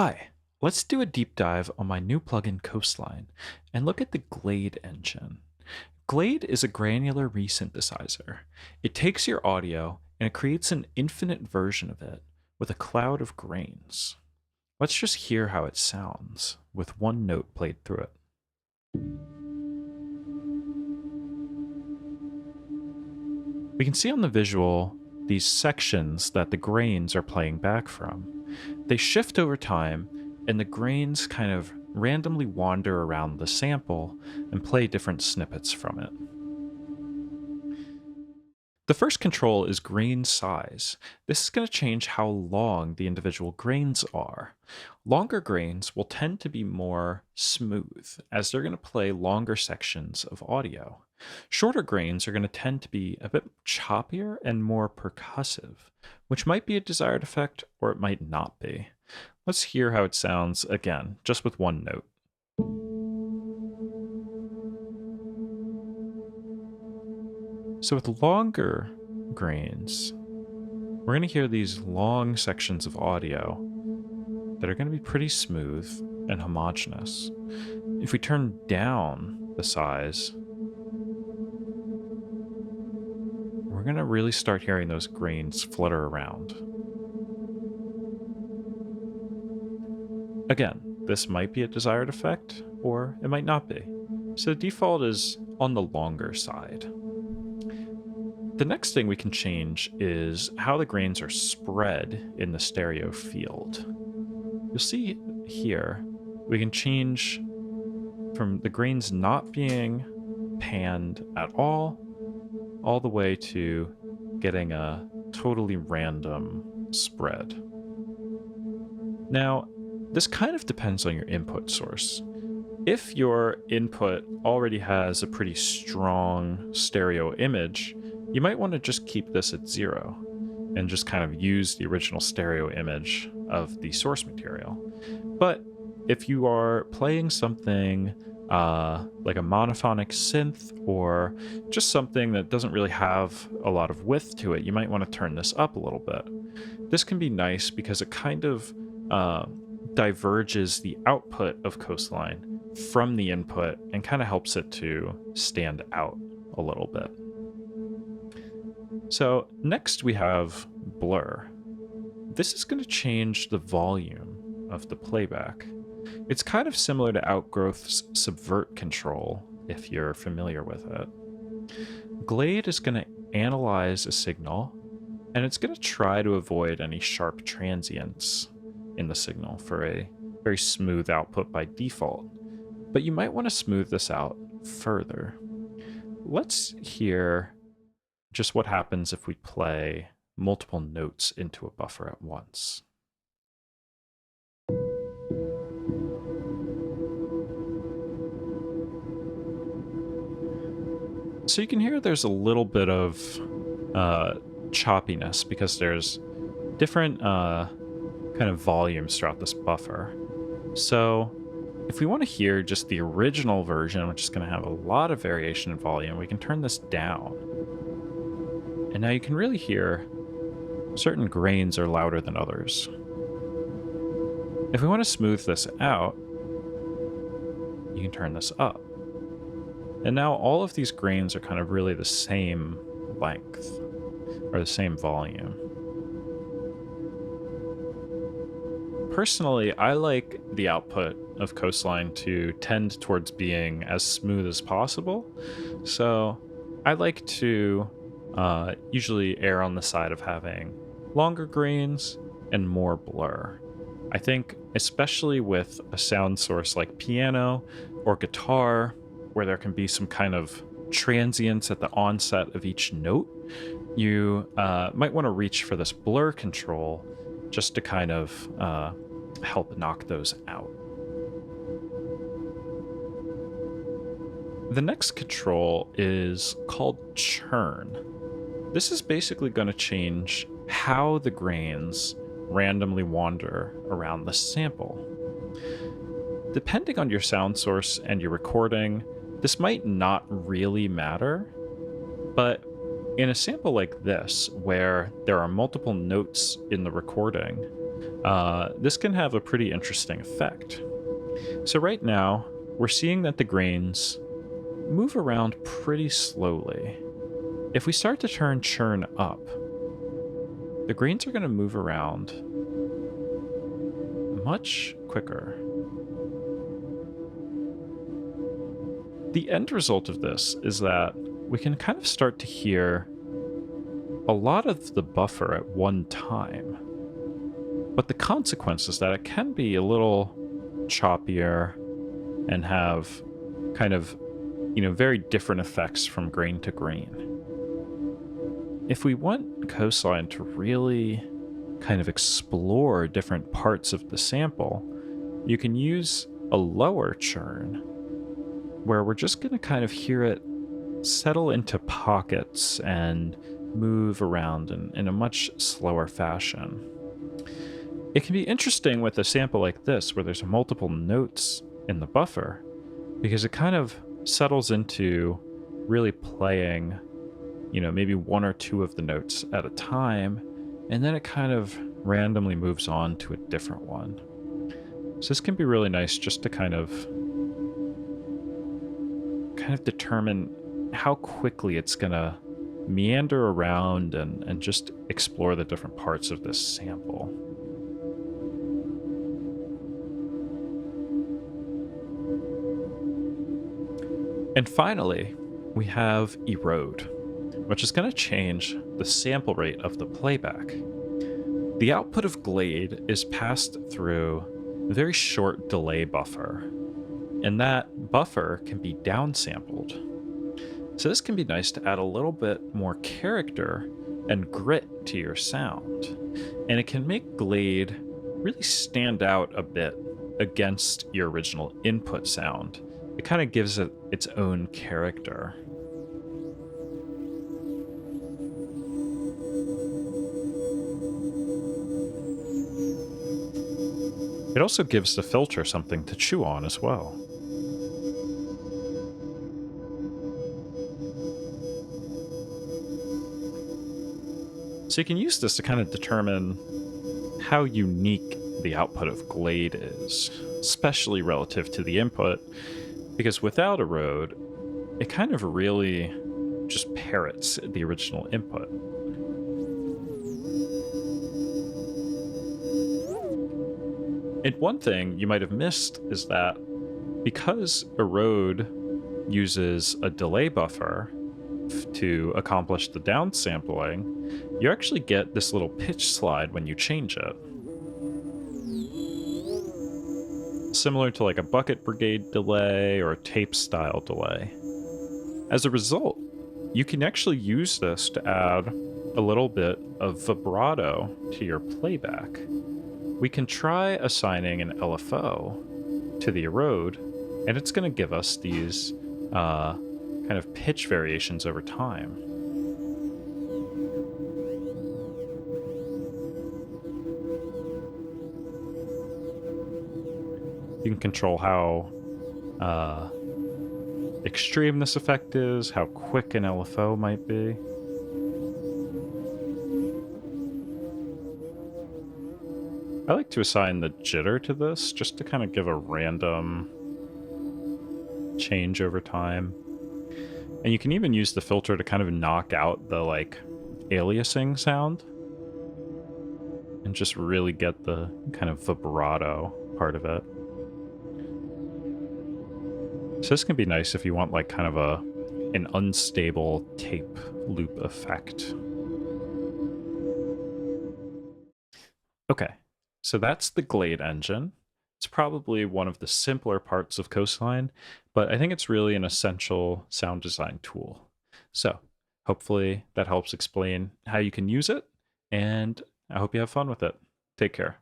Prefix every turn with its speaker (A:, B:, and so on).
A: Hi, let's do a deep dive on my new plugin Coastline and look at the Glade engine. Glade is a granular resynthesizer. It takes your audio and it creates an infinite version of it with a cloud of grains. Let's just hear how it sounds with one note played through it. We can see on the visual these sections that the grains are playing back from. They shift over time, and the grains kind of randomly wander around the sample and play different snippets from it. The first control is grain size. This is going to change how long the individual grains are. Longer grains will tend to be more smooth, as they're going to play longer sections of audio. Shorter grains are going to tend to be a bit choppier and more percussive, which might be a desired effect or it might not be. Let's hear how it sounds again, just with one note. So with longer grains, we're going to hear these long sections of audio that are going to be pretty smooth and homogeneous. If we turn down the size, we're going to really start hearing those grains flutter around. Again, this might be a desired effect, or it might not be. So the default is on the longer side. The next thing we can change is how the grains are spread in the stereo field. You'll see here, we can change from the grains not being panned at all the way to getting a totally random spread. Now, this kind of depends on your input source. If your input already has a pretty strong stereo image, you might want to just keep this at 0 and just kind of use the original stereo image of the source material. But if you are playing something like a monophonic synth or just something that doesn't really have a lot of width to it, you might want to turn this up a little bit. This can be nice because it kind of diverges the output of Coastline from the input and kind of helps it to stand out a little bit. So next we have blur. This is going to change the volume of the playback. It's kind of similar to Outgrowth's subvert control, if you're familiar with it. Glade is going to analyze a signal, and it's going to try to avoid any sharp transients in the signal for a very smooth output by default. But you might want to smooth this out further. Let's hear just what happens if we play multiple notes into a buffer at once. So you can hear there's a little bit of choppiness because there's different kind of volumes throughout this buffer. So if we want to hear just the original version, which is going to have a lot of variation in volume, we can turn this down. And now you can really hear certain grains are louder than others. If we want to smooth this out, you can turn this up. And now all of these grains are kind of really the same length, or the same volume. Personally, I like the output of Coastline to tend towards being as smooth as possible. So I like to usually err on the side of having longer grains and more blur. I think especially with a sound source like piano or guitar, where there can be some kind of transients at the onset of each note, you might want to reach for this blur control just to kind of help knock those out. The next control is called churn. This is basically going to change how the grains randomly wander around the sample. Depending on your sound source and your recording, this might not really matter, but in a sample like this, where there are multiple notes in the recording, this can have a pretty interesting effect. So right now, we're seeing that the grains move around pretty slowly. If we start to turn churn up, the grains are going to move around much quicker. The end result of this is that we can kind of start to hear a lot of the buffer at one time. But the consequence is that it can be a little choppier and have kind of, very different effects from grain to grain. If we want Coastline to really kind of explore different parts of the sample, you can use a lower churn where we're just going to kind of hear it settle into pockets and move around in a much slower fashion. It can be interesting with a sample like this where there's multiple notes in the buffer because it kind of settles into really playing, maybe one or two of the notes at a time, and then it kind of randomly moves on to a different one. So this can be really nice just to kind of determine how quickly it's gonna meander around and just explore the different parts of this sample. And finally, we have erode, which is going to change the sample rate of the playback. The output of Glade is passed through a very short delay buffer, and that buffer can be downsampled. So this can be nice to add a little bit more character and grit to your sound, and it can make Glade really stand out a bit against your original input sound. It kind of gives it its own character. It also gives the filter something to chew on as well. So you can use this to kind of determine how unique the output of Glade is, especially relative to the input, because without erode, it kind of really just parrots the original input. And one thing you might have missed is that because erode uses a delay buffer to accomplish the downsampling, you actually get this little pitch slide when you change it. Similar to like a bucket brigade delay or a tape style delay. As a result, you can actually use this to add a little bit of vibrato to your playback. We can try assigning an LFO to the erode, and it's going to give us these kind of pitch variations over time. You can control how extreme this effect is, how quick an LFO might be. I like to assign the jitter to this just to kind of give a random change over time. And you can even use the filter to kind of knock out the like aliasing sound and just really get the kind of vibrato part of it. So this can be nice if you want like kind of an unstable tape loop effect. Okay, so that's the Glade engine. It's probably one of the simpler parts of Coastline, but I think it's really an essential sound design tool. So hopefully that helps explain how you can use it, and I hope you have fun with it. Take care.